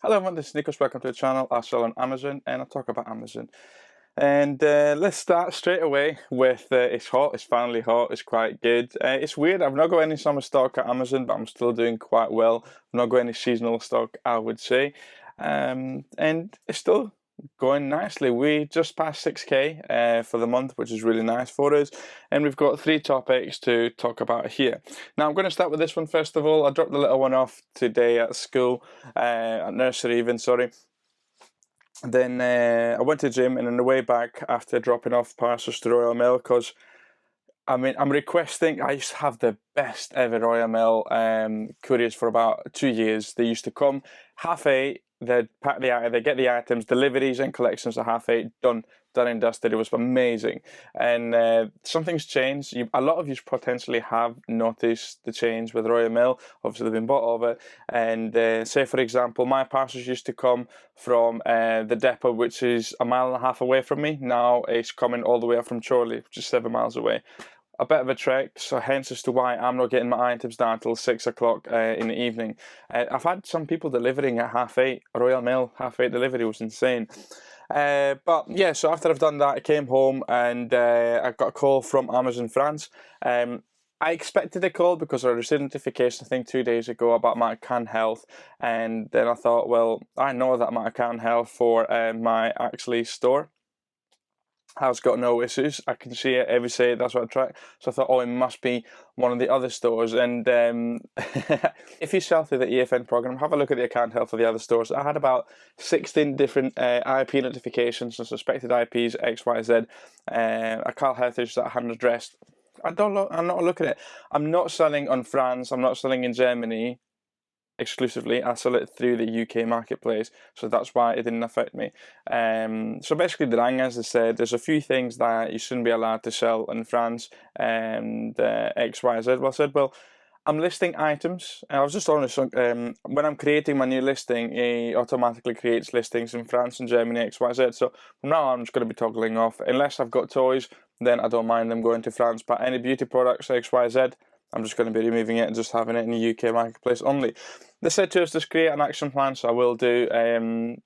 Hello everyone, this is Nikos. Welcome to the channel. I sell on Amazon and I talk about Amazon. And let's start straight away with it's hot, it's finally hot, it's quite good. It's weird, I've not got any summer stock at Amazon, but I'm still doing quite well. I've not got any seasonal stock, I would say. And it's still going nicely. We just passed 6k for the month, which is really nice for us. And we've got 3 topics to talk about here. Now I'm going to start with this one first of all. I dropped the little one off today at school, at nursery even, sorry. Then I went to the gym, and on the way back after dropping off parcels to Royal Mail, because I'm requesting. I used to have the best ever Royal Mail couriers for about 2 years. They used to come 8:30. They'd pack they get the items, deliveries and collections at 8:30. Done and dusted. It was amazing. And something's changed. A lot of you potentially have noticed the change with Royal Mail. Obviously, they've been bought over. And say, for example, my parcels used to come from the depot, which is 1.5 miles away from me. Now it's coming all the way up from Chorley, which is 7 miles away. A bit of a trek, so hence as to why I'm not getting my items down until 6 o'clock in the evening. I've had some people delivering at 8:30. Royal Mail 8:30 delivery was insane. But yeah, so after I've done that, I came home and I got a call from Amazon France. I expected a call because I received a notification, I think 2 days ago, about my account health. And then I thought, well, I know that my account health for my actually store has got no issues. I can see it every day. That's what I track. So I thought, oh, it must be one of the other stores. And if you sell through the EFN program, have a look at the account health of the other stores. I had about 16 different IP notifications and suspected IPs XYZ. Account health issues that I hadn't addressed. I'm not looking at it. I'm not selling on France. I'm not selling in Germany exclusively. I sell it through the UK marketplace, so that's why it didn't affect me. So basically the rang as I said, there's a few things that you shouldn't be allowed to sell in France, and XYZ. Well, I said, well, I'm listing items. I was just honest, when I'm creating my new listing, it automatically creates listings in France and Germany, XYZ. So from now on, I'm just going to be toggling off. Unless I've got toys, then I don't mind them going to France. But any beauty products, XYZ, I'm just going to be removing it and just having it in the UK marketplace only. They said to us, just create an action plan, so I will do. I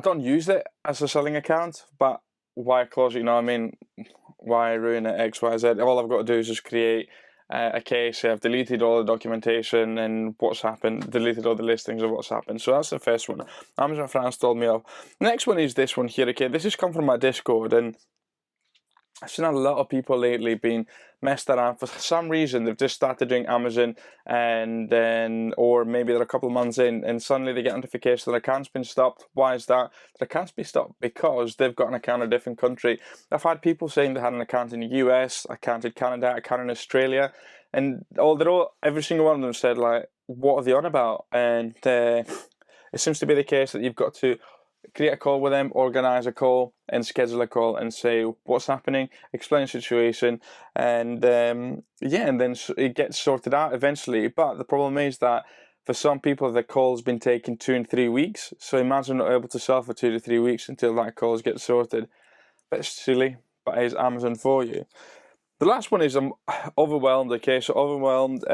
don't use it as a selling account, but why close it? You know what I mean? Why ruin it? XYZ. All I've got to do is just create a case. I've deleted all the documentation and what's happened, deleted all the listings of what's happened. So that's the first one. Amazon France told me off. Next one is this one here. Okay, this has come from my Discord, and I've seen a lot of people lately being messed around. For some reason, they've just started doing Amazon, and then, or maybe they're a couple of months in, and suddenly they get notification that account's been stopped. Why is that? The account's been stopped because they've got an account in a different country. I've had people saying they had an account in the US, account in Canada, account in Australia, and every single one of them said, like, what are they on about? And it seems to be the case that you've got to create a call with them, organize a call, and schedule a call and say what's happening, explain the situation, and yeah, and then it gets sorted out eventually. But the problem is that for some people, the call's been taking 2 and 3 weeks. So imagine not able to sell for 2 to 3 weeks until that call gets sorted. Bit silly, but it is Amazon for you. The last one is I'm overwhelmed. Okay, so overwhelmed.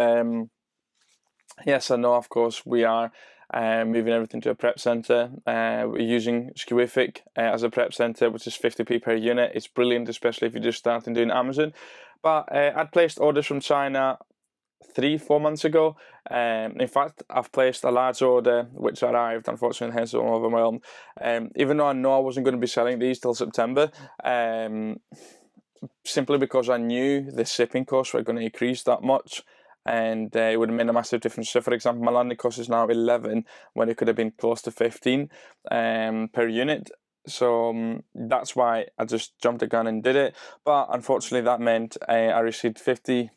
Yes, I know. Of course, we are moving everything to a prep center. We're using Squific as a prep center, which is 50p per unit. It's brilliant, especially if you're just starting doing Amazon. But I'd placed orders from China 3-4 months ago. In fact, I've placed a large order which arrived, unfortunately, hence I'm overwhelmed. Even though I know I wasn't going to be selling these till September, simply because I knew the shipping costs were going to increase that much. And it would have made a massive difference. So, for example, my landing cost is now 11 when it could have been close to 15 per unit. So that's why I just jumped the gun and did it. But unfortunately, that meant I received 50,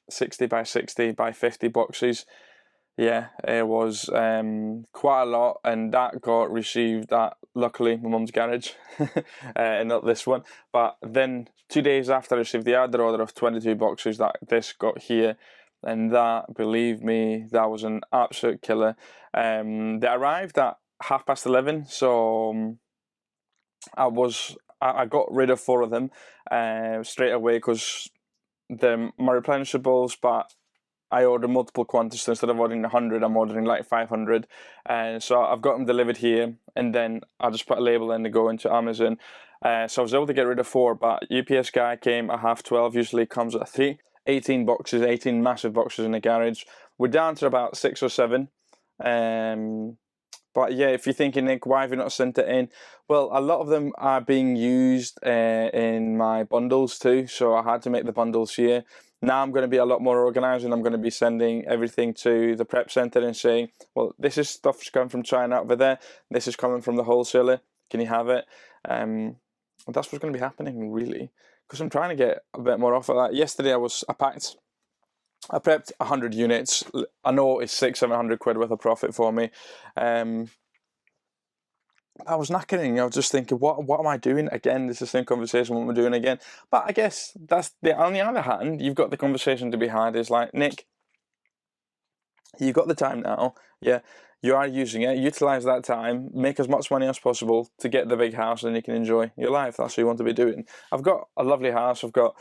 60 by 60 by 50 boxes. Yeah, it was quite a lot, and that got received at, luckily, my mum's garage, and not this one. But then 2 days after I received the other order of 22 boxes, that this got here. And that, believe me, that was an absolute killer. They arrived at 11:30, so I got rid of 4 of them straight away because they're my replenishables, but I order multiple quantities, so instead of ordering 100, I'm ordering like 500. And so I've got them delivered here, and then I just put a label in to go into Amazon. So I was able to get rid of 4, but UPS guy came at 12:30, usually comes at 3. 18 boxes, 18 massive boxes in the garage. We're down to about 6 or 7. But yeah, if you're thinking, Nick, why have you not sent it in? Well, a lot of them are being used in my bundles too, so I had to make the bundles here. Now I'm going to be a lot more organised, and I'm going to be sending everything to the prep centre and saying, well, this is stuff's coming from China over there, this is coming from the wholesaler, can you have it? That's what's going to be happening, really, because I'm trying to get a bit more off of that. Yesterday I prepped 100 units. I know it's 600-700 quid worth of profit for me. I was knackering. I was just thinking, what am I doing again? This is the same conversation. What am I doing again? But I guess that's on the other hand, you've got the conversation to be had. Is like, Nick, you've got the time now. Yeah, you are using it. Utilize that time. Make as much money as possible to get the big house, and you can enjoy your life. That's what you want to be doing. I've got a lovely house. I've got.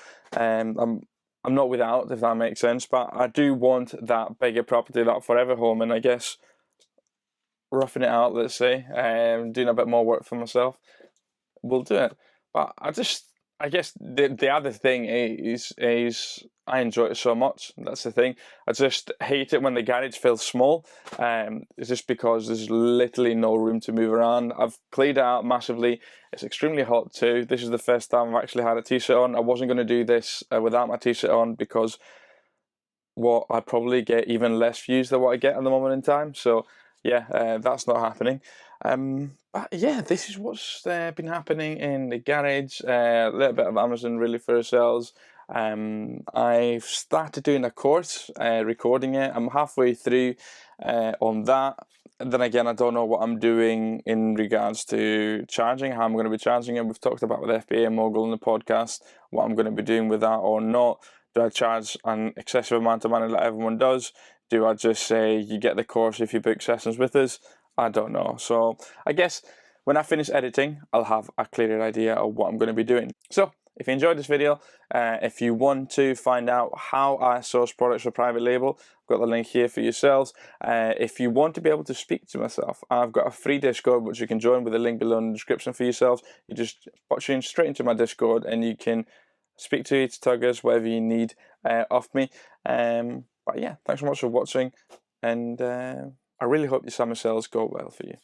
I'm not without, if that makes sense, but I do want that bigger property, that forever home, and I guess roughing it out, let's say, doing a bit more work for myself, will do it. But I guess the other thing is I enjoy it so much. That's the thing. I just hate it when the garage feels small. It's just because there's literally no room to move around. I've cleared it out massively. It's extremely hot too. This is the first time I've actually had a t-shirt on. I wasn't going to do this without my t-shirt on, because I'd probably get even less views than what I get at the moment in time. So yeah, that's not happening. But yeah, this is what's been happening in the garage. A little bit of Amazon really for ourselves. I've started doing a course, recording it. I'm halfway through on that. And then again, I don't know what I'm doing in regards to charging, how I'm going to be charging it. We've talked about with FBA and Mogul in the podcast, what I'm going to be doing with that or not. Do I charge an excessive amount of money like everyone does? Do I just say you get the course if you book sessions with us? I don't know. So I guess when I finish editing, I'll have a clearer idea of what I'm going to be doing. So if you enjoyed this video, if you want to find out how I source products for private label, I've got the link here for yourselves. If you want to be able to speak to myself, I've got a free Discord which you can join with a link below in the description for yourselves. You just put you in straight into my Discord, and you can speak to each tuggers, whatever you need off me. But yeah, thanks so much for watching, and I really hope your summer sales go well for you.